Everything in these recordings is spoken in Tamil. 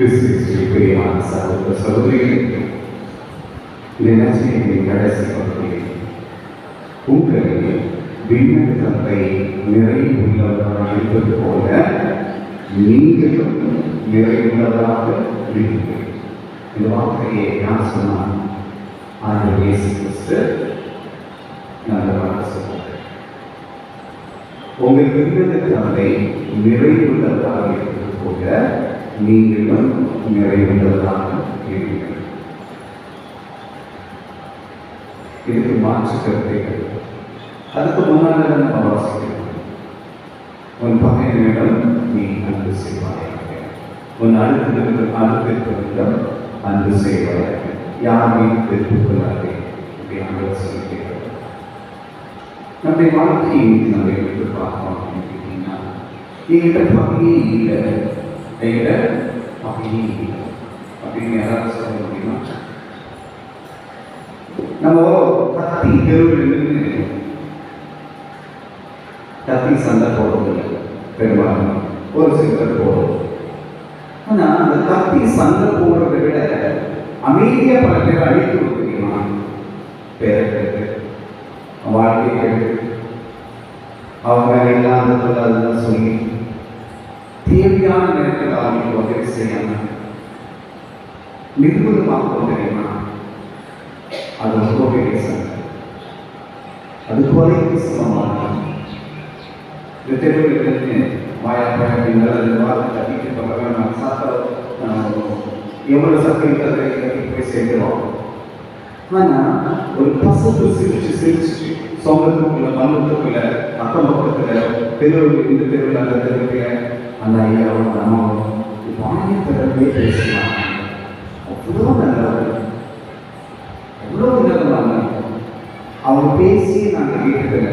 கிறிஸ்துவின் பிரியமான சகோதர சகோதரிகளே, நினைச்சின் கடைசி பகுதியில் உங்களை விண்ணகத்தை நிறைவுள்ளவராக இருப்பது போல நீங்களும் நிறைவுள்ளவராக இருப்பீர்கள். இந்த வார்த்தையை யார் சொன்னார்? ஆண்டவர் இயேசு கிறிஸ்து நல்லதாக சொன்னார். உங்கள் விண்ணகத்தை நிறைவுள்ளவராக இருப்பது போல நீங்களும் நிறைவுள்ளவராக இருப்பீர்கள். இதுக்கு மாற்று கருத்தை அதுக்கு முன்னாடி நம்ம வாசிக்கிறோம். உன் பகைவனிடம் நீ அன்பு செய்வாயாக, உன் அடுத்தவரிடம் அன்பு செய்வாயாக, யாரையும் பெற்றுக்கொள்ளாதே அப்படின்னு சொல்லிக்கிறார். நம்முடைய வாழ்க்கையை நம்ம எடுத்து பார்க்கணும் அப்படின்னா, என்கிட்ட பகையே இல்லை, என்கிட்ட பகையே இல்லை அப்படின்னு யாராவது சொல்ல முடியுமா? நம்ம கத்தி தெருவில் கத்தி சண்டை போடுறதில்லை, பெரும்பாலும் ஒரு சிலர் போடுவோம். ஆனால் அந்த கத்தி சண்டை போடுறதை விட அமைதியாக பல பேர் அழித்து கொடுக்குறீங்களா? பேருக்கு வாழ்க்கை அவங்க இல்லாததில் அதெல்லாம் சொல்லி தேவையான நேரத்தில் அவங்களுக்கு உதவி செய்யாமல் நிர்பந்தமாக தெரியுமா? அது ரொம்ப பெரிய சண்டை. அது கொலைக்கு சமமான இந்த தெருவில் வாயாப்பழம் வார்த்தை கட்டிட்டு பக்கம் சாப்பிட எவ்வளோ சக்தி போய் சேர்க்கிறோம். ஆனால் ஒரு பசப்பு சிரிச்சு சிரிச்சு சொந்தத்துக்குள்ள மனத்துக்குள்ள அக்கம் பக்கத்தில் தெருவில் இந்த தெருவில் அந்த தெருவில் அந்த ஐயாவும் அம்மாவும் வாங்கி திறந்தே பேசலாம். அவ்வளோ நல்லவர், எவ்வளோ நல்லவாங்க. அவங்க பேசி நாங்கள் கேட்கல,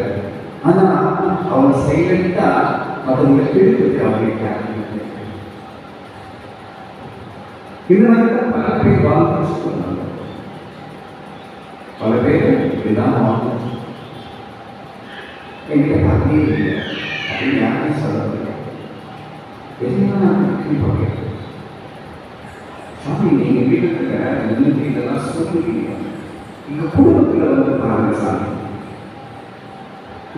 ஆனால் அவங்க சைலண்டா மற்றவங்களை பிடிப்பது அவங்களுக்கு. இந்த மாதிரி பல பேர் வாழ்க்கை சொன்னாங்க, பல பேர் இதுதான் வாழ்க்கை. என்கிட்ட பகையே இல்லை அப்படின்னு யாரும் சொல்ல முடியாது. எல்லாம் பார்க்க சாமி, நீங்க வீட்டுக்கு இதெல்லாம் சொல்லுவீங்க, எங்க குடும்பத்தில் வந்து பாருங்க சாமி,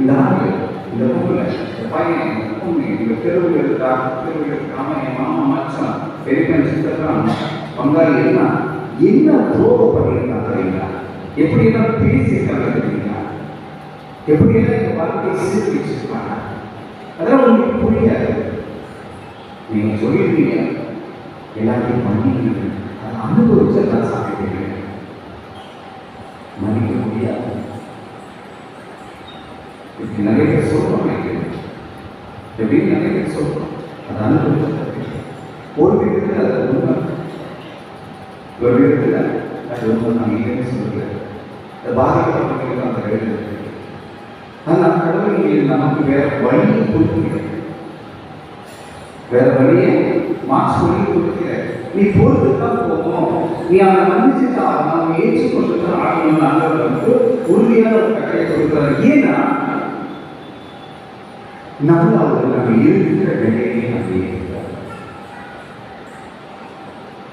இந்த ஆண்டு இந்த பொருளை இந்த பையன் இந்த பொண்ணு இந்த தெருவில் இருக்கா, தெருவில் இருக்காம என் மாமா மச்சான் பெரிய சித்தத்தான் பங்காளி எல்லாம் என்ன துரோகப்பட்டிருக்கா தெரியுங்களா? எப்படியெல்லாம் பேசியிருக்காங்க தெரியுங்களா? எப்படியெல்லாம் இந்த வாழ்க்கையை சீர்திருச்சிருக்காங்க. அதெல்லாம் உங்களுக்கு புரியாது. நீங்க சொல்லியிருக்கீங்க எல்லாத்தையும் பண்ணிக்கிறீங்க, அதை அனுபவிச்சு தான் சாப்பிட்டீங்க. மன்னிக்க முடியாது. இப்படி நிறைய பேர் சொல்றோம், எப்படி நிறைய பேர் சொல்றோம், அதை அனுபவிச்சு ஒரு விதத்தில் அது உண்மை, ஒரு விதத்தில் அது உண்மை. நான் இல்லைன்னு சொல்லுறேன், அது பாதிக்கப்பட்டவங்களுக்கு அந்த எழுது. ஆனால் கடவுள் நமக்கு வேற வழியை கொடுக்கிறேன், வேற வழியை மாற்று வழியை கொடுக்கிறேன். நீ பொறுத்துதான் போகணும், நீ அவனை மன்னிச்சுட்டா அவனை ஏற்றுக்கொண்டுதான் ஆகணும்னு ஆண்டவர் வந்து உறுதியான ஒரு கட்டளை கொடுக்கிறார். ஏன்னா நம்ம அவர்கள் நம்ம இருக்கிற நிலையை நம்ம இருக்கிறார்.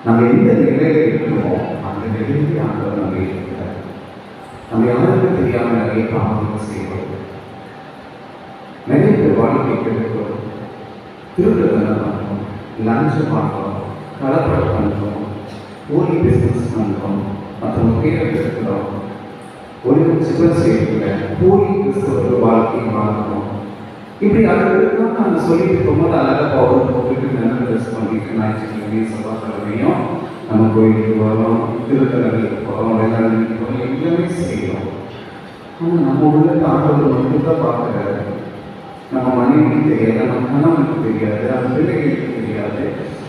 நம்ம எந்த நிலையில இருக்கிறோமோ அந்த நிலையை ஆண்டவர் நம்ம இருக்கிறார். நம்ம யாருக்கும் தெரியாமல் நிறைய பாவங்கள் செய்வோம், நிறைய பேர் வாழ்க்கை கெடுக்கிறோம், திருடுறதெல்லாம் பண்ணுறோம், லஞ்சம் பார்க்கிறோம், கலப்படம் பண்ணுறோம், போலி பிஸ்னஸ் பண்ணுறோம், மற்றவங்க பேரை எடுக்கிறோம், ஒரு சிவன் செய்யறதுல போலி கிறிஸ்தவர்கள் வாழ்க்கையை வாழ்க்கிறோம். இப்படி அதுக்கு நாங்கள் சொல்லிட்டு இருக்கும்போது அழகாக பவர் போட்டுட்டு நல்ல ட்ரெஸ் பண்ணிட்டு ஞாயிற்றுக்கிழமையும் செவ்வாய்க்கிழமையும் நம்ம கோயிலுக்கு வரோம், திருத்தலங்களுக்கு போகிறோம், வேளாண்மைக்கு போகிறோம், எல்லாமே செய்கிறோம். ஆனால் நம்ம உள்ள ஆண்டவர் மட்டும்தான் பார்க்குறாரு. நம்ம மனைவிக்கு தெரியாது, நம்ம கணவனுக்கு தெரியாது, நம்ம பிள்ளைகளுக்கு தெரியாது,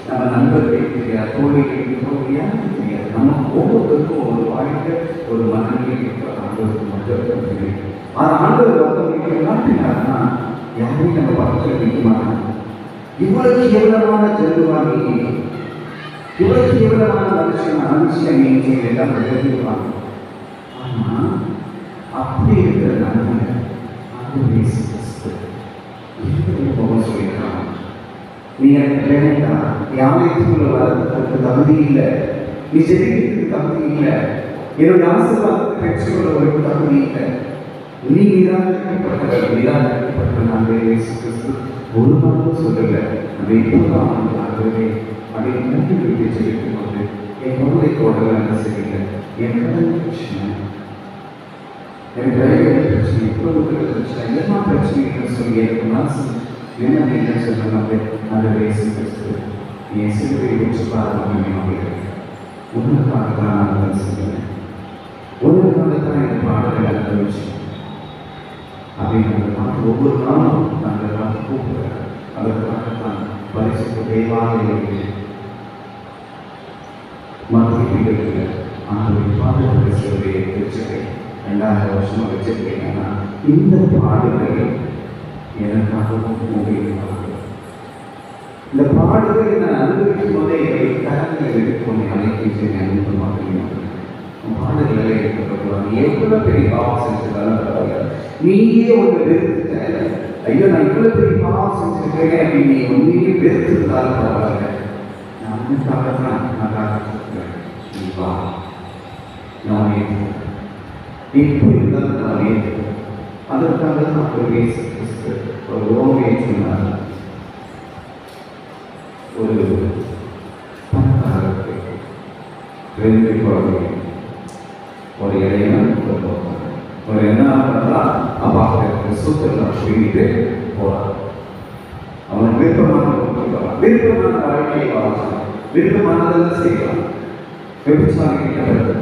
நம்ம நண்பர்களுக்கு தெரியாது, தோழிகளுக்கு யாருக்கு தெரியாது. நம்ம ஒவ்வொருத்தருக்கும் ஒரு வாழ்க்கை, ஒரு மனநிலை இருக்கிற ஆண்டவருக்கு மட்டும் தெரியும். அது ஆண்டவர் ஒருத்தவங்களுக்கு காட்டினாருன்னா யாரையும் நம்ம பக்கத்தில் நிற்க மாட்டாங்க. இவ்வளவு கேவலமான ஜென்மவாக இவ்வளவு கேவலமான மனுஷன் நீங்க எல்லாம் விளையாடுவாங்க. ஆனால் அப்படி இருக்கிற நன்மை சொல்லியிருக்காங்க. நீ எனக்கு வேண்டாம், யாரைக்குள்ள வரதுக்கு தகுதி இல்லை, நீ ஜெபிக்கிறதுக்கு தகுதி இல்லை, என்னுடைய ஆசீர்வாதத்தை பெற்றுக்கொள்ள ஒரு தகுதி இல்லை, நீ நிராகரிக்கப்பட்டவர், நிராகரிக்கப்பட்ட நாங்கள் இயேசு கிறிஸ்து ஒரு நாளும் சொல்லலை. நம்ம இப்போதான் ஆகவே அதை நன்றி விட்டு ஜெபிக்கும் போது என் குழந்தை தோட்டலாம் என்ன செய்யல, என் கடல் பிரச்சனை, என் வேலைகள் பிரச்சனை, குடும்பத்தில் பிரச்சனை, எல்லா பிரச்சனைகளும் சொல்லி எனக்கு மனசு என்ன இல்லைன்னு சொன்னாங்க. அந்த இயேசு கிறிஸ்து என் சிலுவை வச்சு பாருங்க, உன்னுக்காக தான் நான் அதை செய்கிறேன், உன்னுக்காக தான் என் பாடலை அனுபவிச்சேன் அப்படின்னு நாங்கள் ஒவ்வொரு நாளும் நாங்கள் கூப்பிடுறேன். அதற்காகத்தான் பரிசுத்த தேவாலயங்களில் மத்திய ஆண்டவரின் பாடல்களை சிலுவையை வச்சுருக்கேன். 2000 வருஷமாக வச்சிருக்கீங்கன்னா இந்த பாடுகளை எனக்காகவும் உங்களுக்கு இந்த பாடுகளை நான் அனுபவிக்கும் போதே என்னுடைய கரங்களை எடுத்துக்கொண்டு அழைக்கின்றேன். அனுப்ப மாட்டேன் பாடுகளை எடுத்துக்கூடாது. எவ்வளவு பெரிய பாவம் செஞ்சிருந்தாலும் பரவாயில்ல, நீயே ஒன்று வெறுத்துட்ட, ஐயோ நான் இவ்வளவு பெரிய பாவம் செஞ்சிருக்கேன் அப்படின்னு நீ ஒன்றையே வெறுத்துருந்தாலும் பரவாயில்ல, நான் உனக்காக தான் நான் காத்துக்கிறேன், நீ வா, நான் ஏற்றுக்கிறேன், இப்போ இருந்தாலும் நான் ஏற்றுக்கிறேன். அதற்காக தான் ஒரு இயேசு கிறிஸ்து ஒரு ரோமையை சொன்னார். ஒரு பணக்காரருக்கு 2 குழந்தைகள், ஒரு இடையன் ஒரு என்ன பண்ணலாம், அப்பா சுத்தம் சொல்லிட்டு போறான். அவனுக்கு விருப்பமான வாழ்க்கையை வாழ்க்கலாம், விருப்பமானதெல்லாம் செய்யலாம், விபச்சாரம்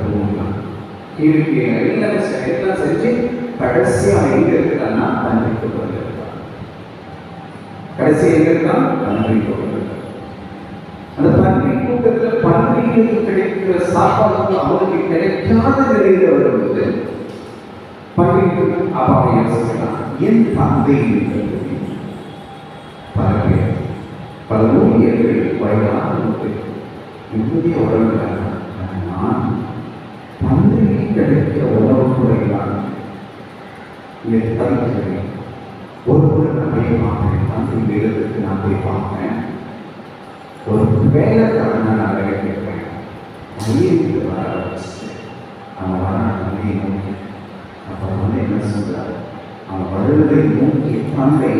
போகலாம், கீழே எல்லாம் செஞ்சு கடைசியாக எங்க இருக்கான்னா தன்மைக்கு கொண்டிருக்கான். கடைசி எங்க இருக்கான், தன்மை கொண்டிருக்கான். அந்த தன்மை கூட்டத்தில் பன்மைக்கு கிடைக்கிற சாப்பாடு அவனுக்கு கிடைக்காத நிலையில் வரும்போது பன்மைக்கு அப்பாவை யோசிக்கலாம், என் தந்தை பல பேர் பல ஊழியர்கள் வயதான நிம்மதிய உடல்கள் நான் தந்தைக்கு கிடைக்கிற உணவு முறைகளால் தவிர்க்கிறேன். ஒரு முறை நான் போய் பார்ப்பேன், தந்தை வேதத்துக்கு நான் போய் பார்ப்பேன், ஒரு வேலைக்காரனை நான் வேலை கேட்பேன், அழியத்துக்கு வர ஆரம்பிச்சு அவன் வர தந்தையை நோக்கி. அப்போ வந்து என்ன சொல்றாரு, அவன் வருவதை நோக்கி தந்தை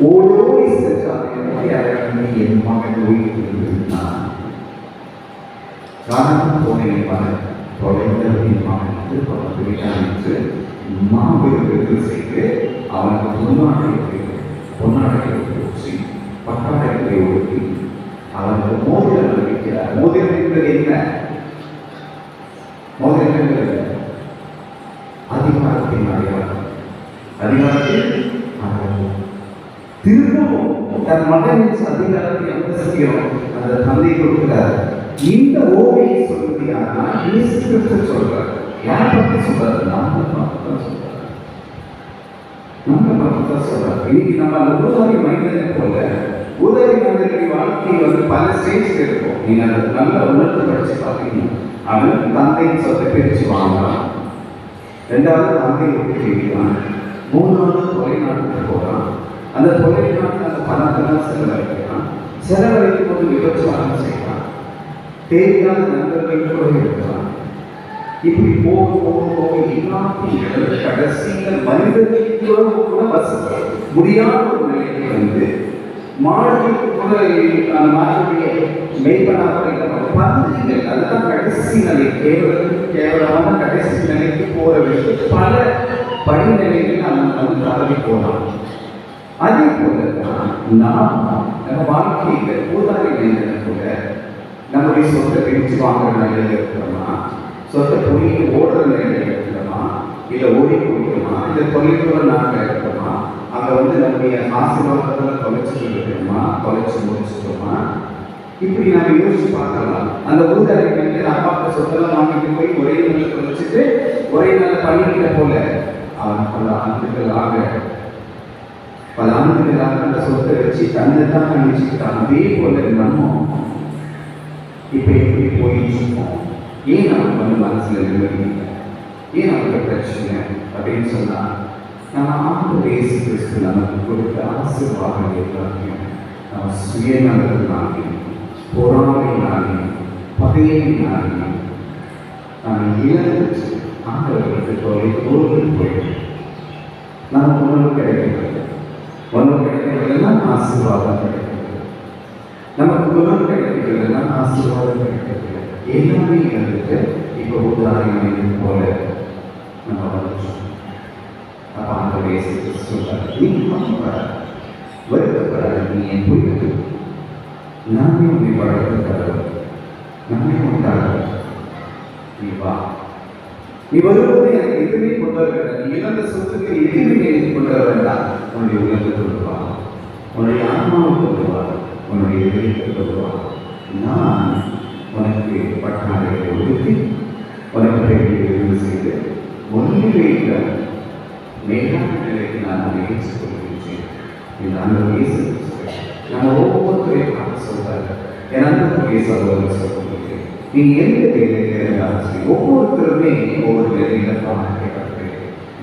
ஓடோடி சென்றான், என் மகன் ஓய்விருந்தான் காரணம் போனேன் வர தொலைந்தவரின் மகன் வந்து பக்கத்து மாபெரும் செய்து அவனுக்கு பொன்னாடை வச்சு பட்டாடை ஒடுக்கி அவனுக்கு மோதிரம் வைக்கிறார். மோதிரம் என்பது என்ன? மோதிரம் என்பது அதிகாரத்தின் அடையாளம். அதிகாரத்தில் திரும்பவும் தன் மகனின் அதிகாரத்தை அந்தஸ்தியும் அந்த தந்தை கொடுக்கிறார். இந்த ஓமையை சொல்வது யாருன்னா இயேசு கிறிஸ்து சொல்றார். யார் பற்றி சொல்றாரு? நம்ம பார்த்து தான் சொல்றாரு. நம்ம பார்த்து தான் சொல்றாரு. இன்னைக்கு நம்ம அந்த உதவி மனிதனை போல உதவி மனிதனுடைய வாழ்க்கையை வந்து பல ஸ்டேஜ்ல இருக்கும். நீங்க அதை நல்ல உணர்ந்து படிச்சு பார்த்தீங்கன்னா அவன் தந்தையின் சொத்தை பிரிச்சு வாங்கலாம், 2வது தந்தை விட்டு கேட்கிறான், 3வது தொலைநாட்டுக்கு போகிறான். அந்த தொலைநாட்டில் அந்த பணத்தெல்லாம் செலவழிக்கிறான். செலவழிக்கும் போது விபச்சாரம் செய்யறான், தேவையான நண்பர்கள் கூட இருக்கிறான். இப்படி போக எல்லாத்தையும் கடைசியில் மனிதர்களும் கூட வசப்பட முடியாத ஒரு நிலைக்கு வந்து மாடுகளுக்கு கூட அந்த மாடுடைய மெய்ப்பனாக பகுதிகள் அதுதான் கடைசி நிலை, கேவலமான கடைசி நிலைக்கு போற விஷயம். பல படிநிலைகள் நம்ம தரவி போகலாம். அதே போலதான் நாம் நம்ம வாழ்க்கையில் ஊதாரி நிலையில கூட நம்முடைய சொத்தை பிரித்து வாங்குற நிலையில் இருக்கிறோமா, சொத்தை பொறியை ஓடுற நிலையில் இருக்கிறோமா, இல்லை ஓடி கொடுக்கிறோமா, இல்லை தொழில்துறை நாட்டில் இருக்கிறோமா, அங்கே வந்து நம்முடைய ஆசீர்வாதத்தில் தொலைச்சிட்டு இருக்கிறோமா, தொலைச்சி முடிச்சுட்டோமா, இப்படி நம்ம யோசிச்சு பார்க்கலாம். அந்த ஊதாரி நிலையில் அப்பாவுக்கு சொத்தெல்லாம் வாங்கிட்டு போய் ஒரே நிலையில் தொலைச்சிட்டு ஒரே நாள் பண்ணிக்கிட்ட போல அவன் பல ஆண்டுகளாக அந்த சொத்தை வச்சு தன்னை தான் நினைச்சுக்கிட்டான். அதே போல நம்ம இப்போ எப்படி போயிட்டு இருக்கோம்? ஏன் நமக்கு வந்து மனசுல நிம்மதி இல்லை, ஏன் நமக்கு பிரச்சனை அப்படின்னு சொன்னா நம்ம ஆண்டவர் இயேசு கிறிஸ்து நமக்கு கொடுத்த ஆசீர்வாதங்கள் எல்லாத்தையும் நம்ம சுயநலத்தினாலையும் பொறாமையினாலையும் நான் இழந்துச்சு ஆண்டவர்களுக்கு தோல்வி போயிட்டு நமக்கு உணவு கிடைக்கிறது. உணவு கிடைக்கிறதுனா ஆசீர்வாதம் கிடைக்கிறது. நமக்கு உணவு கிடைக்கிறதுனா ஆசீர்வாதம் கிடைக்கிறது. எல்லாமே இழந்துட்டு இப்போ உதாரணம் போல நம்ம வந்துச்சோம். அப்போ ஆண்டவரே சொல்றாரு, நீ வருத்தப்படாத, நீ என் புரியுது, நானே உன்னை வளர்த்துக்காத, நானே உண்டாக, நீ வா, நீ வரும்போது எனக்கு எதுவுமே கொண்டு வர வேண்டாம், நீ இழந்த சொத்துக்கு எதுவுமே எனக்கு கொண்டு வர வேண்டாம், உன்னுடைய உலகத்தை கொண்டு வா, உன்னுடைய ஆத்மாவை கொண்டு வா, உன்னுடைய இதயத்தை கொண்டு வா, நான் உனக்கு பட்டாளைகளை ஒதுக்கி உனக்கு உதவி செய்து ஒன்றிலே மேலான நிலைக்கு நான் அதை ஏற்றுக்கொள்கிறேன். இந்த ஆண்டவர் இயேசு நம்ம ஒவ்வொருத்தரையும் பார்த்து சொல்றாரு, என் அன்புக்குரிய சகோதரர் சொல்லுங்கள், நீங்க எந்த வேலையில இருந்தாலும் சரி, ஒவ்வொருத்தருமே ஒவ்வொரு வேலையில பாதிக்கப்பட்டு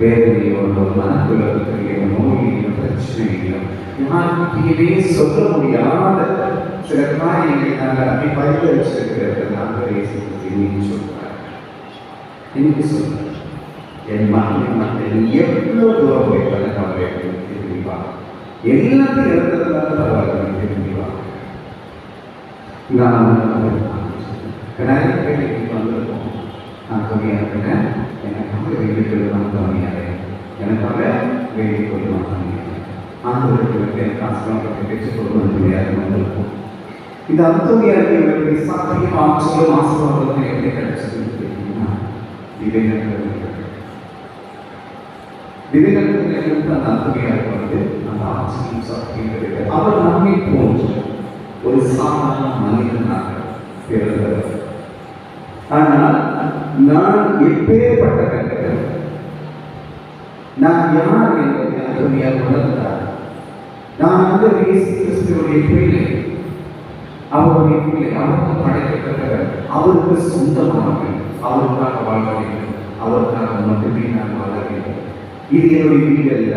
வேதனையோ மனக்குழப்பத்திலேயோ நோயிலையோ பிரச்சனையிலோ யாருக்கிட்டே சொல்ல முடியாத சில காரியங்களை நாங்கள் அப்படி பரிந்துரைச்சிருக்கிறது. ஆண்டவர் இயேசு இன்னைக்கு சொல்றாரு, இன்னைக்கு சொல்றாரு, என் மக்கள் எவ்வளவு தூரம் போயிட்டாங்க கவலை திரும்பிவா, எல்லாத்தையும் இழந்ததுனால பரவாயில்ல திரும்பிவா. நான் நிறைய பேர் வந்திருக்கோம். நான் துணியாருக்கிறேன், எனக்காக வேண்டிக் நான் துணியாரேன், எனக்காக வேண்டிக் கொள்ளுவான் துணியாரேன். ஆண்டவர்களுக்கு எனக்கு ஆசிரியர் பெற்றுக் கொள்வது துணியாக வந்திருக்கும். இந்த அந்தோனியாருக்கு சாத்தியம் ஆட்சியும் ஆசீர்வாதம் எப்படி கிடைச்சதுன்னு கேட்டீங்கன்னா விவேகத்திலிருந்து அந்த அந்தோனியாருக்கு வந்து அந்த ஆட்சியும் சாத்தியம் கிடையாது. அவர் நம்மை போன்ற ஒரு சாதாரண மனிதனாக பிறந்தவர். ஆனால் நான் எப்பேற்பட்ட கட்டத்தில் நான் யார் என்பதை அந்தோனியார் உணர்ந்தார். நான் அந்த இயேசு கிறிஸ்துவுடைய பிள்ளை, அவருடைய பிள்ளை, அவருக்கு படைக்கப்பட்டவர், அவருக்கு சொந்தமானவர், அவருக்காக வாழ வேண்டும், அவருக்காக மட்டுமே நான் வாழ வேண்டும். இது என்னுடைய வீடு அல்ல,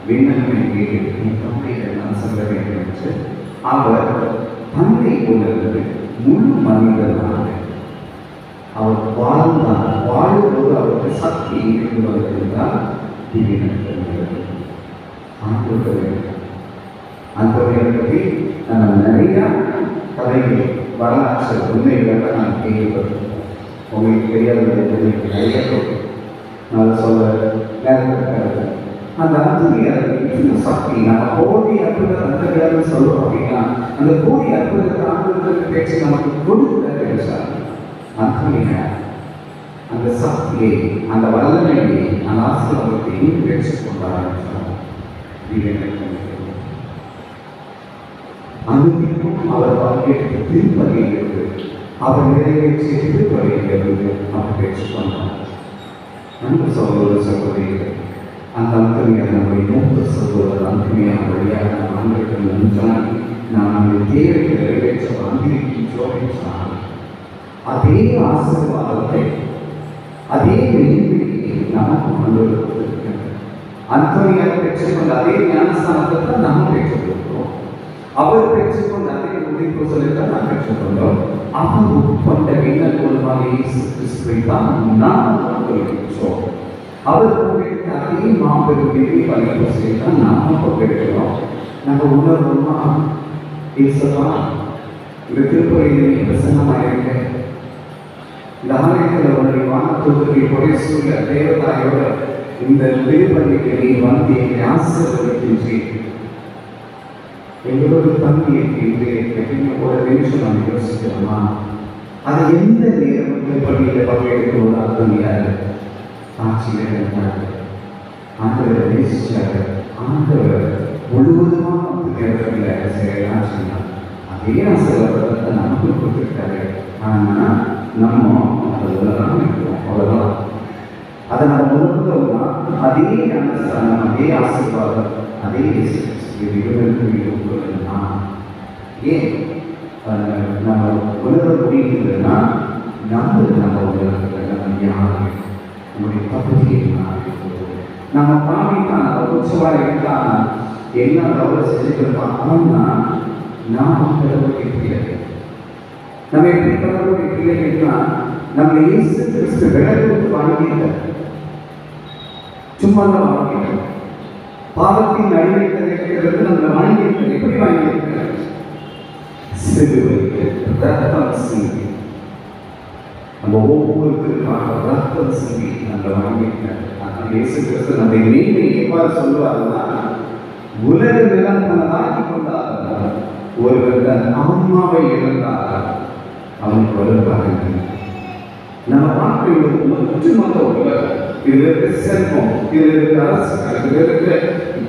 விண்ணகமே வீடு, என் தந்தையிடம் நான் சொல்ல வேண்டும் என்று அவர் தந்தை உணர்ந்து முழு மனிதனாக அவர் வாழ்ந்தார். வாழும்போது அவருக்கு சக்தி இருந்து வந்திருந்தால் அந்த பற்றி நம்ம நிறைய கதைகள் வரலாற்று உண்மைகளை நான் கேள்விப்பட்டிருக்கோம். உங்களுக்கு தெரியாத நிறைய நான் சொல்ல நேரத்தில் அந்த அந்தரியாத சக்தி நம்ம கோடி அற்புத அந்தரியாத சொல்லுவோம் அப்படின்னா அந்த கோடி அற்புதத்தை ஆண்டுகளுக்கு பேச்சு நமக்கு கொடுக்க அந்தரியா அந்த சக்தியை, அந்த வல்லமையை, அந்த ஆசீர்வாதத்தை இன்னும் பேசிக் கொண்டார். அன்றைக்கும் அவர் வாழ்க்கைக்கு திருப்பதியிலிருந்து அவர் நிறைவேற்றிய திருப்பதியிலிருந்து அவர் பேசிக்கொண்டார். அன்பு சகோதர சகோதரிகள், அந்த அந்தரியார் நம்முடைய மூத்த சகோதரர் அந்தரியார் வழியாக நம் ஆண்டுகள் நன்றால் நாம் அந்த தேவையை நிறைவேற்ற வந்திருக்கின்றோம் என்றால் அதே ஆசீர்வாதத்தை, அதே நெருங்கியை நமக்கு கொண்டு கொடுத்திருக்கிறது. அந்தோனியார் பெற்றுக்கொண்ட அதே ஞானஸ்தானத்தை தான் நாம் பெற்றுக்கொள்கிறோம். அவர் பெற்றுக்கொண்ட அதே உதிப்பு சொல்லித்தான் நாம் பெற்றுக்கொண்டோம். அவர் உட்கொண்ட விண்ணல் மூலமாக இயேசு கிறிஸ்துவை தான் நாம் கொண்டிருக்கிறோம். அவர் கொண்டிருக்க அதே மாபெரும் திவ்ய பரிபூசையை தான் நாம் கொண்டிருக்கிறோம். நம்ம உணர்வோமா, இயேசுவா இந்த திருப்பதியில் பிரசன்னமாயிருக்க, இந்த ஆலயத்தில் உன்னுடைய வானத்தூதர்கள் கொடை சூழ தேவதாயோட இந்த திருப்பதிக்கு நீ வந்து எங்களை ஆசீர்வதிக்கின்றீர். எங்களோட தம்பி இருக்கின்றேன் ஒரு நிமிஷம் நாம் யோசிக்கிறோமா? அதை எந்த நேரம் திருப்பதியில் பங்கெடுக்கணும் அர்த்தம் யாரு? சாட்சியில் இருந்தார், ஆண்டவரை நேசிச்சார், ஆண்டவர் முழுவதுமாக நேரத்தில் செய்யலாம் சொன்னார். அதே ஆசீர்வாதத்தை நமக்கு கொடுத்துருக்காரு. ஆனால் நம்ம அதெல்லாம் இருக்கிறோம், அவ்வளோதான். அதை நம்ம உணர்ந்தோம்னா அதே ஞானஸ்தானம், அதே ஆசீர்வாதம், அதே விடுதலைனா ஏன் நம்ம உணர முடியுதுன்னா நம்ம உலகத்தில் நம்ம யாரு, நம்முடைய பகுதியை நம்ம பாவித்தான் உற்சவாக இருந்தால் என்ன தவறு செஞ்சுருப்பான். ஆனால் நாம் கடவுளுக்கு தெரியாது. நம்ம எப்படி கடவுளுடைய பிள்ளைகளுக்குனா நம்ம இயேசு கிறிஸ்து விலகுக்கு வாங்கிட்ட சும்மா தான் வாங்கிட்டோம். பாவத்தின் அடிமையை இருக்கிறது நம்ம வாங்கியிருக்கோம். எப்படி வாங்கியிருக்கிறோம்? சிலுவைக்கு ரத்தம் சிந்தி, நம்ம ஒவ்வொருத்தருக்காக ரத்தம் சிந்தி நம்ம வாங்கியிருக்கிறோம். இயேசு கிறிஸ்து நம்மை மீண்டும் எவ்வாறு சொல்லுவாருன்னா, உலக நிலம் தனதாக்கி கொண்டார், ஒருவர் தன் ஆன்மாவை இழந்தார் அவனுக்கு வருவாங்க. நம்ம வாழ்க்கையில் ஒற்றுமொத்த உலகம், இதுல இருக்க செல்வம், இதுல இருக்க அரசு, இதுல இருக்க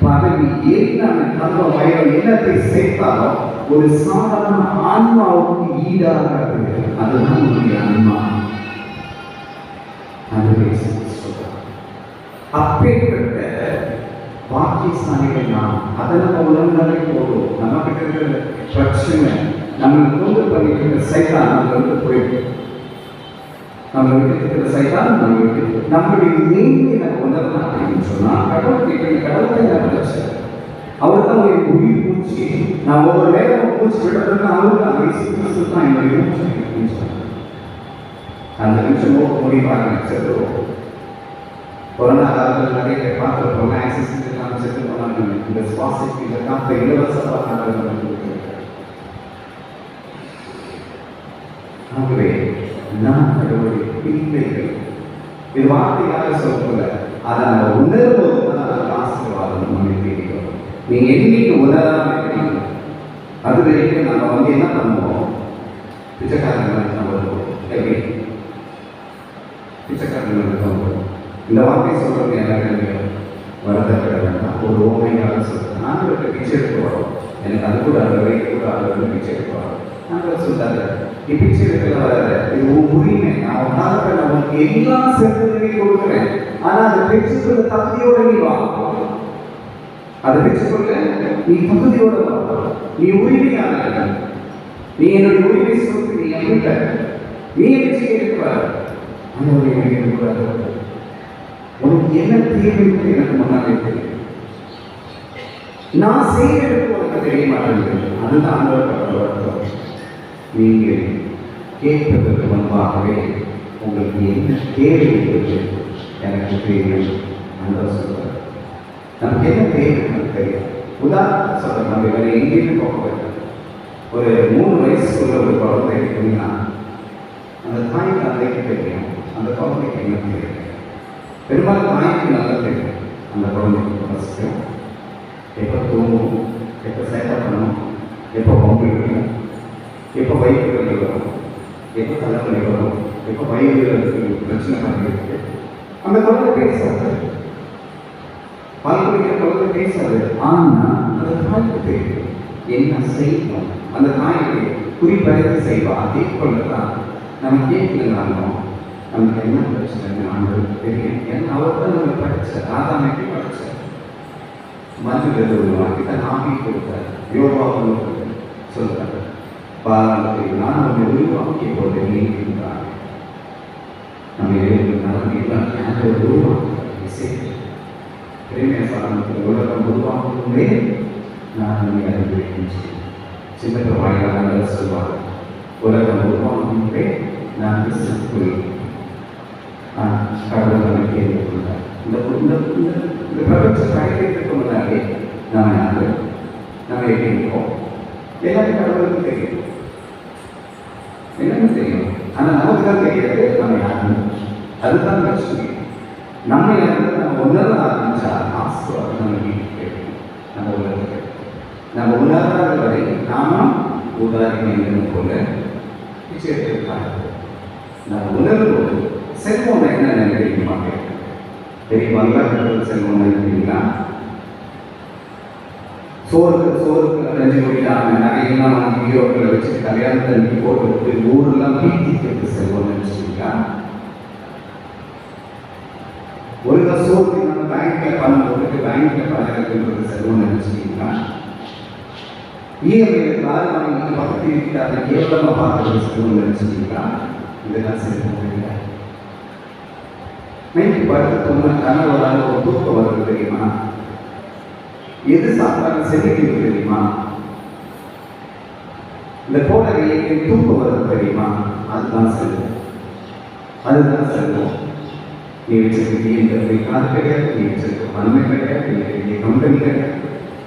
பதவி, எல்லாமே தந்த வயல் என்னத்தை சேர்த்தாலும் ஒரு சாதாரண ஆன்மாவுக்கு ஈடாக அதுதான் நம்முடைய ஆன்மா. அப்பேற்பட்ட பாக்கியசாலிகள் நாம். அதை நம்ம உணர்ந்தாலே போதும். நம்ம கிட்ட இருக்கிற பிரச்சனை, நம்மளுக்கு தூண்டு பண்ணிக்கிற சைதான் நம்மளுக்கு போயிட்டு, நம்ம வீட்டுக்கு இருக்கிற சைதான் நம்மளுடைய நீங்க நம்ம உணர்ந்தோம் அப்படின்னு சொன்னா, கடவுள் கேட்கிற கடவுளை நான் பிரச்சனை. அவர் தான் ஒரு உயிர் மூச்சு. நான் ஒவ்வொரு நேரம் மூச்சு விடுறதுக்கு அவருக்கு அந்த இயேசு தான் என்னுடைய மூச்சு. அந்த நிமிஷம் நோக்க முடிவாக செல்லுவோம். கொரோனா காலத்தில் நிறைய பேர் பார்த்துருப்போம். ஆக்சிஸ் எல்லாம் செத்து போனாங்க. இந்த சுவாசிக்கு இந்த காற்றை இலவசமாக ஆகவே நான் கடவுளுடைய பிள்ளைகள். இது வார்த்தையாக சொல்லல, அதை நம்ம உணர்வோம் தான் அந்த ஆசீர்வாதம் நம்மை தேடிக்கிறோம். நீங்க என்னைக்கு உணராம இருக்கீங்க, அது வரைக்கும் நம்ம என்ன பண்ணுவோம்? பிச்சைக்காரங்களுக்கு நம்ம வருவோம். எப்படி பிச்சைக்காரங்களுக்கு வருவோம்? இந்த வார்த்தை சொல்றது எனக்கு வரதப்பட வேண்டாம். ஒரு ஓமையாக சொல்றேன். நாங்கள் பிச்சை எடுக்க வரோம். எனக்கு அது கூட அதை வைக்க கூட அதை பிச்சை எடுக்க வரோம். நாங்கள் சொல்றாரு, நீ பிச்சை எடுக்கல வராத, இது உரிமை. நான் உன்னால உனக்கு எல்லாம் சேர்த்து கொடுக்குறேன். ஆனா அதை பெற்றுக்கொள்ள தகுதியோட நீ வா. அதை பெற்றுக்கொள்ள நீ தகுதியோட வா. நீ உரிமையான, நீ என்னுடைய உரிமை சொல்லி நீ எங்க நீ பிச்சை எடுக்கிறார். அந்த எடுக்கக்கூடாது. உனக்கு என்ன தேவை எனக்கு முன்னாலே தெரியும். நான் செய்யறதுக்கு உனக்கு தெரிய மாட்டேங்குது. அதுதான் அந்த நீங்கள் கேட்பதற்கு முன்பாகவே உங்களுக்கு என்ன தேவை என்பது எனக்கு தெரியும். அந்த சொல்றார், நமக்கு என்ன தேவை எனக்கு தெரியும். உதாரணம் சொல்றேன், நம்ம வேற எங்கேயும் போக வேண்டும். ஒரு 3 வயசுக்குள்ள ஒரு குழந்தை இருக்குன்னா அந்த தாய் தந்தைக்கு தெரியும் அந்த குழந்தைக்கு என்ன தெரியும். பெரும்பாலும் தாய்க்கு நல்லா தெரியும் அந்த குழந்தைக்கு வசிக்கும், எப்போ தூங்கும், எப்போ சேட்டை பண்ணணும், எப்போ பம்பு இருக்கணும், எப்போ வயிற்று வலி வரும், எப்போ தலைவலி வரும், எப்போ வயிறு பிரச்சனை பண்ணிருக்கு. அந்த குழந்தை பேசாது, பால் குடிக்கிற குழந்தை பேசாது. ஆனால் அந்த தாய்க்கு தெரியும் என்ன செய்யணும். அந்த தாய்க்கு குறிப்பறிந்து செய்வா. அதே போலதான் நம்ம கேட்கலனாலும் நமக்கு என்ன பிரச்சனை ஆண்டவருக்கு தெரியும். ஏன்னா அவர் தான் நம்ம படித்தார். ஆதாமைக்கு படித்தார். மஞ்சள் ஒரு வாக்கிட்ட நாமி கொடுத்தார். யோகாவுக்கு சொல்றாரு, பாராளுக்கு நான் அவனை உருவாக்கிய போது நீங்கிறார். நம்ம நடந்த உருவாக்க பெருமை சாதனத்தில் உலகம் உருவாக்குமே நான் நம்மை அறிவிக்கின்றேன். சின்ன வாயிலாக சொல்வார், உலகம் உருவாக்குமே நான் கடவுள் கேள்விக்கொண்டார். இந்த பிரபஞ்ச பயணத்திற்கு முன்னாடி நம்ம யாரு, நம்ம எப்படி இருக்கோம், எல்லாரும் கடவுளுக்கு தெரியும். என்னன்னு தெரியும், ஆனால் நமக்கு தான் தெரியாது நம்ம யாரு. அதுதான் பிரச்சனை. நம்ம யாரு நம்ம உணர ஆரம்பிச்சா ஆசீர்வாதம் நம்ம வீட்டுக்கு கிடைக்கும். நம்ம உலகத்துக்கு நம்ம உணராத வரை நாம உதாரணம் போல பிச்சை எடுத்திருக்காங்க. நம்ம உணர்வோம். செல்வம் என்ன நினைக்கிறீங்க? தெரியுமா? செல்வம் நினைக்கிறீங்களா? சோறுக்கு அரைஞ்சு போயிட்டாங்க. நகையெல்லாம் வாங்கி ஹீரோக்களை வச்சு கல்யாணத்தை அன்னைக்கு போட்டு ஊரெல்லாம் பீட்டிக்கிறது செல்வம் நினைச்சிருக்கீங்களா? ஒரு சோறுக்கு நம்ம பேங்க்ல பணம் போட்டுட்டு பேங்க்ல பணம் இருக்குன்றது செல்வம் நினைச்சிருக்கீங்களா? இஎம்ஐ கார் வாங்கி பக்கத்து வீட்டு அதை கேவலமா பார்க்கறது செல்வம் நினைச்சிருக்கீங்களா? இதெல்லாம் செல்வம் இல்லை. நைட்டு படுத்து கனவுறாங்க, ஒரு தூக்கம் வருது தெரியுமா? எது சாப்பிட்டாலும் செல்லிக்கிறது தெரியுமா? இந்த கோடரியை தூக்கம் வரும் தெரியுமா? அதுதான் செல்வம். அதுதான் செல்வம். நீ வச்சிருக்க BMW கார் கிடையாது, நீ வச்சிருக்க மண்மை கிடையாது, நீ பெரிய கம்பெனி கிடையாது,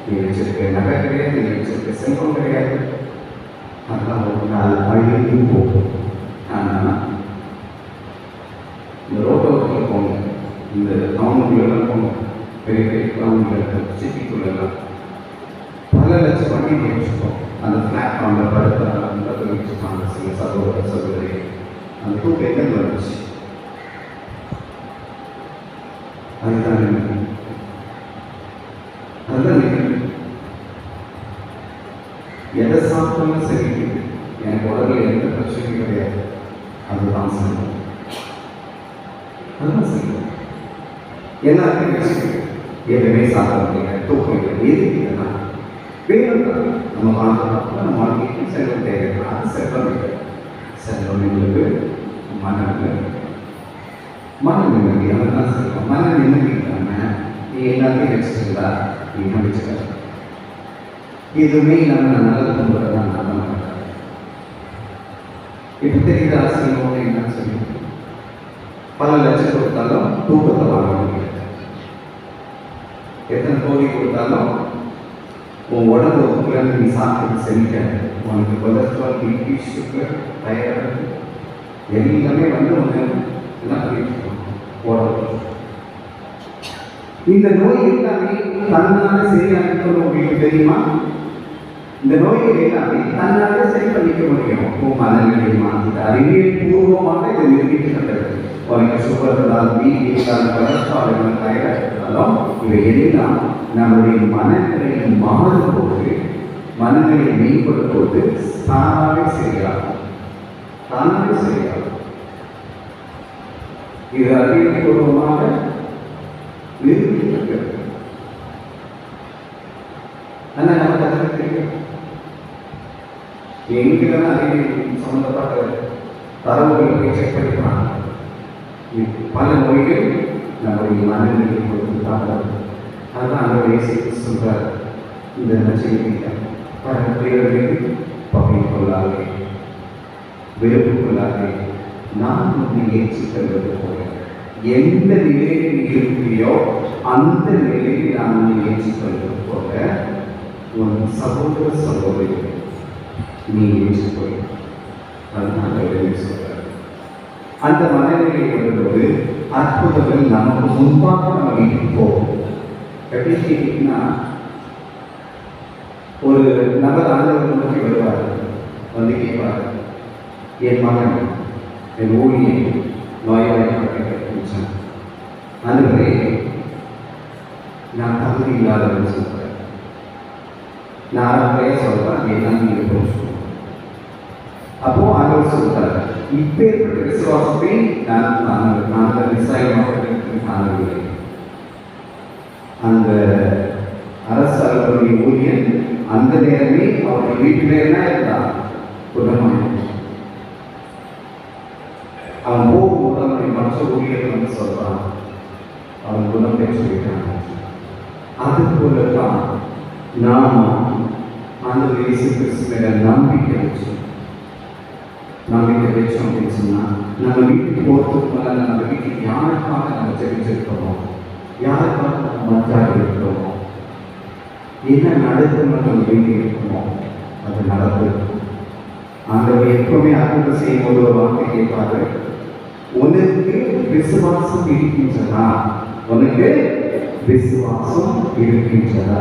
நீ வச்சிருக்க நகை கிடையாது, நீ வச்சிருக்க செல்வம் கிடையாது. அதெல்லாம் ஒரு நாள் அழிந்து போகும். ஆனால் இந்த ரோட்டோரத்தில் போங்க, இந்த டவுனுக்குள்ளெல்லாம் போங்க, பெரிய பெரிய டவுனுக்குள்ள சிட்டிக்குள்ளெல்லாம் பல லட்சம் வண்டி வச்சுருக்கோம். அந்த பிளாட்ஃபார்மில் படுத்து வச்சுருப்பாங்க சில சகோதர சகோதரி. அந்த தூக்கம் எங்கே வந்துச்சு? அதுதான் நினைவு. அதுதான் நினைவு. எதை சாப்பிட்டாலும் சரி, எனக்கு உடலில் எந்த பிரச்சனையும் கிடையாது. அதுதான் செல்வம். அதுதான் செல்வம். எல்லாருமே வச்சுருக்கு. எதுவுமே சாப்பிட முடியாது, தூக்கம் இல்லை, எதுக்கு இல்லைன்னா வேணும் தான். நம்ம வாழ்க்கை நம்ம வாழ்க்கைக்கு செல்வம் தேவை. அது செல்வம் இல்லை. செல்வம் எங்களுக்கு மன நிம்மதி. அதுதான் செல்வம். மன நிம்மதி இல்லாமல் நீ எல்லாத்தையும் வச்சுருந்தா நீ நம்பிச்சுக்க. எதுவுமே இல்லாமல் நான் நல்லது கொண்டு நான் நம்ப மாட்டேன். இப்போ தெரியுது அரசியலோடு என்ன சொல்லி பல லட்சம் கொடுத்தாலும் தூக்கத்தை வாங்க முடியாது. எத்தனை கோடி கொடுத்தாலும் உன் உடம்பு ஒப்புக்கலன்னு நீ சாப்பிட்டு செஞ்சிட்ட. உனக்கு கொலஸ்ட்ரால், பிபி, சுகர், தைராய்டு எல்லாமே வந்து உனக்கு என்ன பண்ணிட்டு உடம்பு. இந்த நோய் எல்லாமே தன்னால சரியாகிக்கணும். உங்களுக்கு தெரியுமா? இந்த நோய்கள் எல்லாமே தன்னாலே சரி பண்ணிக்க முடியும். உன் மனநிலை மாற்றிட்டு அறிவியல் பூர்வமாக இதை நிரூபிக்கப்பட்டது. உனக்கு சுகர் இருந்தாலும், பிபி இருந்தாலும், கொலஸ்ட்ரால் இருந்தாலும், தைராய்டு இருந்தாலும் இவை எல்லாம் நம்முடைய மனநிலையை மாறும்போது, மனநிலையை மேம்படுத்தும்போது தானாகவே சரியாகும். தானாகவே சரியாகும். இது அறிவியல் பூர்வமாக நிரூபிக்கப்பட்டது. ஆனால் நமக்கு அதற்கு தெரியும். எங்கெல்லாம் அறிவியல் சம்பந்தப்பட்ட தரவுகளை போய் செக் பண்ணிக்கலாம். பல நோய்கள் நம்முடைய மனநிலையை கொடுத்துட்டாங்க. அதுதான் அந்த சொல்றார். இந்த நச்சரிக்கையில் பரவர்களுக்கு பகை கொள்ளாதே, வெறுப்பு கொள்ளாதே, நான் உன்னை ஏற்றுக்கொள்வது போல எந்த நிலையில் நீ இருக்கிறியோ அந்த நிலையில் நான் உன்னை ஏற்றுக்கொள்வது போல உன் சகோதர சகோதரி நீ ஏற்றுக்கொள். அதுதான் சொல்றார். அந்த மனநிலை வரும்போது அற்புதங்கள் நமக்கு முன்பாக நம்ம வீட்டுக்கு போகும். எப்படி கேட்டீங்கன்னா, ஒரு நபர் ஆண்டவர் நோக்கி வருவார், வந்து கேட்பார், என் மகன், என் ஊழியை நோய்வாய்ப்பட்ட ஆண்டவரே நான் தகுதி இல்லாதவன் சொல்றேன். நான் அவரையே சொல்றேன், எல்லாம் நீங்க போச்சு. அப்போ ஆண்டவர் சொல்றார், இப்பேற்பட்ட விசுவாசத்தை நான் விவசாயமாக காணவில்லை. அந்த அரசு அலுவலக ஊழியன் அந்த நேரமே அவருடைய வீட்டிலே என்ன இருந்தான்? குணமாக. அவன் போகும்போது அவனுடைய மற்ற ஊழியர்கள் வந்து சொல்றான், அவன் குணம் பெற்றுவிட்டான். அது போலதான் நாம் ஆண்டவர் இயேசு கிறிஸ்து மேல நம்பிக்கை வச்சோம் அப்படின்னு சொன்னா, நம்ம வீட்டுக்கு போறதுக்கு மேல நம்ம வீட்டுக்கு யாருக்காக நம்ம தெரிஞ்சிருக்கிறோமோ, யாருக்காக நம்ம மன்றாடி இருக்கிறோமோ, என்ன நடக்கும் நம்ம வேண்டி இருக்கணுமோ அது நடந்திருக்கும். ஆண்டவர் எப்பவுமே அற்புதம் செய்யும் போது ஒரு வார்த்தை கேட்பாரு, உனக்கு விசுவாசம் இருக்கின்றதா? உனக்கு விசுவாசம் இருக்கின்றதா?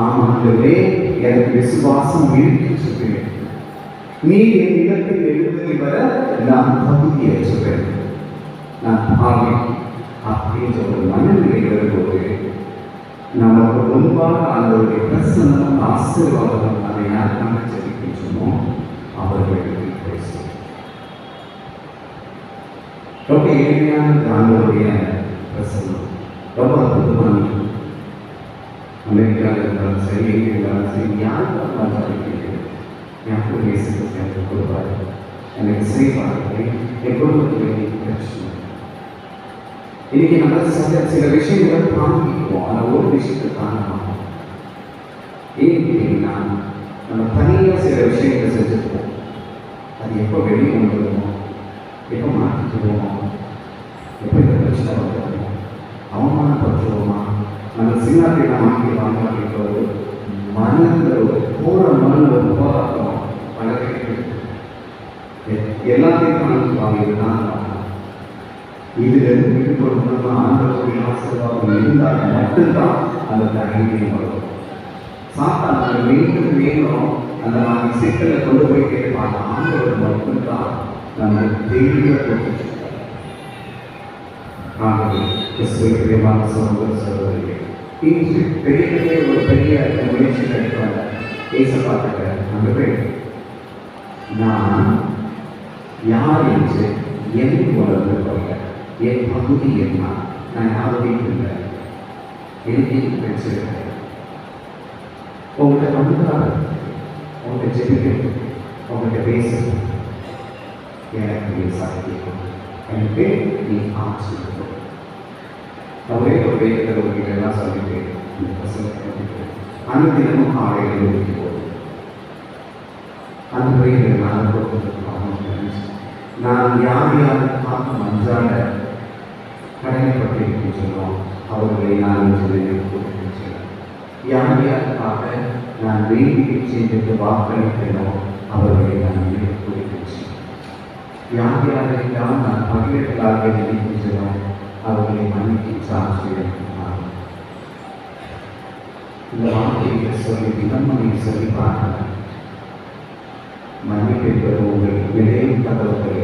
ஆமாண்டவே, எனக்கு விசுவாசம் இருக்கின்றது. நீ என் இடத்தில் எழுந்ததை வர நான் தகுதியேற்றுவேன், நான் ஆமே அப்படின்ற ஒரு மனநிலை வரும்போது நமக்கு முன்பாக ஆண்டவருடைய பிரசன்னம், ஆசீர்வாதம் அதை யார் நம்ம ஜெபிக்கின்றோமோ அவர்களுக்கு பேசும். ரொம்ப எளிமையான ஆண்டவருடைய பிரசன்னம், ரொம்ப அற்புதமான. அமெரிக்காவில் இருந்தாலும் சரி, எங்கே இருந்தாலும் சரி, யாருக்காக எனக்கு பேசுகிறது கொடுப்பாரு, எனக்கு செய்வார்கள், என் குடும்பத்தில் பிரச்சனை. இன்னைக்கு நம்ம சில விஷயங்களை தாங்கிக்குவோம், ஆனால் ஒரு விஷயத்தை தாங்க மாட்டோம். ஏன் கேட்டீங்கன்னா, நம்ம தனியாக சில விஷயங்களை செஞ்சுருப்போம். அது எப்போ வெளியே கொண்டு வருவோம், எப்போ மாற்றிக்குவோமோ, எப்போ இந்த பிரச்சனை வந்துடுவோம், அவமானப்படுத்துவோமா, நம்ம சின்னாட்டிலாம் மாற்றிடுவாங்க அப்படின்ற ஒரு மனதில் ஒரு போராட்டமான ஒரு போராட்டம் வளர்க்கிறது. எல்லாத்தையும் அனுப்புவாங்க. இதுதான் இதிலிருந்து விடுபடணும்னா ஆண்டவருடைய ஆசீர்வாதம் இருந்தால் மட்டும்தான் அந்த தைரியம் வரும். சாத்தான் நாங்கள் மீண்டும் மீண்டும் அந்த நாங்கள் சிக்கலை கொண்டு போய் கேட்பாங்க. ஆண்டவர் மட்டும்தான் நம்ம தெளிவாக கொடுத்துருக்காங்க. ஆகவே கிறிஸ்துவிற்குரியமான சகோதர சகோதரிகளே, இன்று பெரிய ஒரு பெரிய முயற்சி எடுக்கிறாங்க. ஏசப்பாட்ட ஆண்டவரே, நான் யார் என்று எனக்கு வளர்ந்து கொள்ள என் பகுதி என்ன, நான் யாருடையும் இல்லை, எனக்கு வச்சிருக்கேன். உங்கள்கிட்ட வந்துட்டாங்க, உங்கள்கிட்ட ஜெபிக்கணும், உங்கள்கிட்ட பேசணும், எனக்கு நீ சாதிக்கணும், எனக்கு நீ ஆட்சி இருக்கணும். அவரே ஒரு வேகத்தில் உங்ககிட்ட எல்லாம் சொல்லிட்டு இந்த பசங்க அனுதினமும் காலையில் ஒதுக்கி போகும். அந்த வகையில் நான் யார் யாருக்காக மன்றாட கடமைப்பட்டிருக்கும் சொல்லுவோம். அவர்களை நான் சொல்லியிருக்கிறேன். யார் யாருக்காக நான் வேண்டியை சென்று வாக்களிக்கிறேனோ அவர்களை நான் குறிப்பிட்டேன். யார் யாருக்காக நான் பகிரங்களாக நினைக்கின்றனோ அவர்களை மன்னிக்கு சாட்சியம். இந்த வார்த்தையை சொல்லி தினமணி சொல்லி பார்க்க மன்னிப்பை பெறுவங்கள் விளையும் கதவுகளை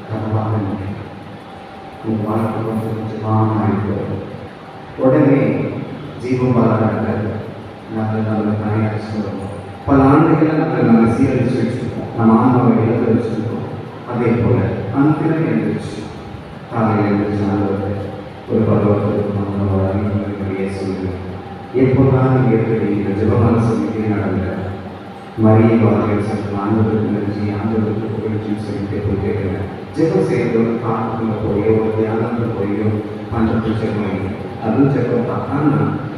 கனவாக உன் வாழ்க்கை கொஞ்சமாக உடனே ஜீவபாலர்கள் நல்ல நல்ல தனியாக சொல்லுவோம். பல ஆண்டுகளை நாங்கள் சீரழிச்சு வச்சுருக்கோம். நம்ம ஆன்மாவை இழந்து வச்சுருக்கோம். அதே போல் அன்பிடம் எழுந்துச்சு காலையில் எழுந்துச்சு ஒரு பருவத்துக்கு நம்மளோட அறிமுறையே சொல்லுவோம். எப்போதான் நீங்கள் எப்படி இந்த ஜெபமான சொல்லிட்டே நடந்த மரியை வார்த்தைகள் சொல்லுவோம். ஆண்டவருக்கு நன்றி, ஆண்டவருக்கு புகழ்ச்சின்னு சொல்லிட்டு போயிட்டே இருக்கிறேன். ஜெபம் செய்யறது காட்டுக்குள்ள போயோ ஒரு தியானத்தில் போயோ பஞ்சத்து செல்வம் அதுவும் செல்வம் தான்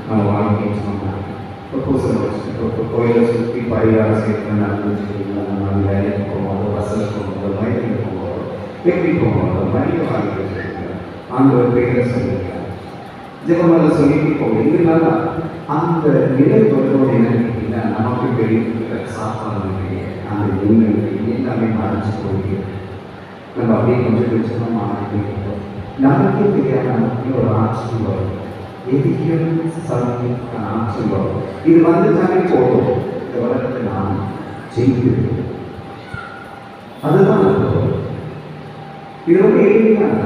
நம்ம வாழ்க்கைன்னு சொன்னாங்க. ப்ரொப்போசல் வச்சுட்டு கோயிலை சுற்றி பரிகாரம் செய்யறது நடந்துச்சு. நம்ம வேலைக்கு போகும்போது பஸ்ஸில் போகும்போது பைக்கில் போகும்போது எப்படி போகும்போது மரியை வார்த்தைகள் சொல்லியிருக்கேன். ஆண்டவர் பேரை சொல்லியிருக்கேன். ஜெபமால சொல்லிட்டு போகும். இதனால அந்த நிலை வருவோம் என்ன நமக்கு பெரிய சாப்பாடு அந்த எண்ணங்கள் எல்லாமே மறைச்சு போயிருக்கோம். நம்ம அப்படியே கொஞ்சம் கொஞ்சமாக மாறிட்டு நமக்கே தெரியாத நமக்கு ஒரு ஆட்சி வரும். எதிர்க்கும் சமயத்துக்கான ஆட்சி வரும். இது வந்துட்டாலே போதும், இந்த உலகத்தை நாம் ஜெயித்து. அதுதான் இது ரொம்ப எளிமையான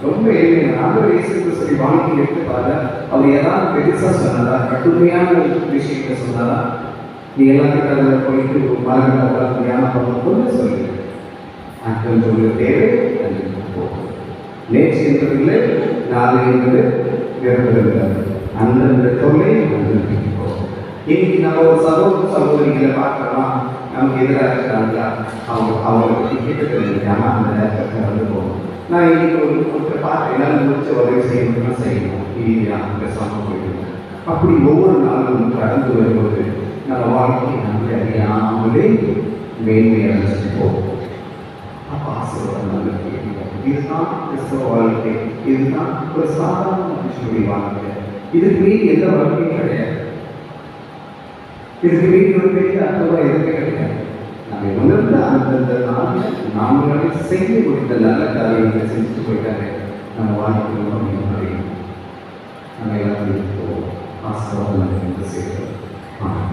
ரொம்ப எளிமையான ஆண்டவர் இயேசு சொல்லி வாழ்க்கையில் எடுத்துப்பாரு. அவர் ஏதாவது பெருசாக சொன்னதா, கடுமையான விஷயத்தை சொன்னதா, நீ எல்லாத்தையும் அதில் போயிட்டு மரங்கள் தியானம் பண்ண சொல்லி கொஞ்சம் தேவை போகும். நேற்று என்பதில்லை, நாளை என்பது நிரந்தரம். அந்த தொல்லை போகும். இன்னைக்கு நம்ம ஒரு சகோதரிகளை பார்க்கலாம், நமக்கு எதிராக இருக்கிறாங்களா, அவங்களுக்கு கிட்ட தெரிஞ்சுக்காம அந்த நேரத்தை வந்து போகும். நான் இன்னைக்கு ஒரு பார்த்து என்னால் முடிச்ச உதவி செய்யணும்னா செய்யணும், இல்லையா பேசாமல் போயிடுவேன். அப்படி ஒவ்வொரு நாளும் கடந்து வரும்போது நம்ம வாழ்க்கையை நம்ம அறியாமலே மேன்மை அடைச்சிட்டு போகும். அப்போ ஆசீர்வாதம் நம்மளுக்கு கிடைக்கும். இதுதான் கிறிஸ்தவ வாழ்க்கை. இதுதான் ஒரு சாதாரண மனுஷனுடைய வாழ்க்கை. இதுக்கு மீறி எந்த வாழ்க்கையும் கிடையாது. இதுக்கு மீறி ஒரு பெரிய அர்த்தமாக எதுவுமே கிடையாது. நம்ம உணர்ந்த அந்தந்த நாளில் நாமளே செய்ய முடிந்த நல்ல காரியங்களை செஞ்சுட்டு போயிட்டாங்க. நம்ம வாழ்க்கை முடியும். நம்ம எல்லாத்தையும் ஆசீர்வாதம் சேர்க்கிறோம்.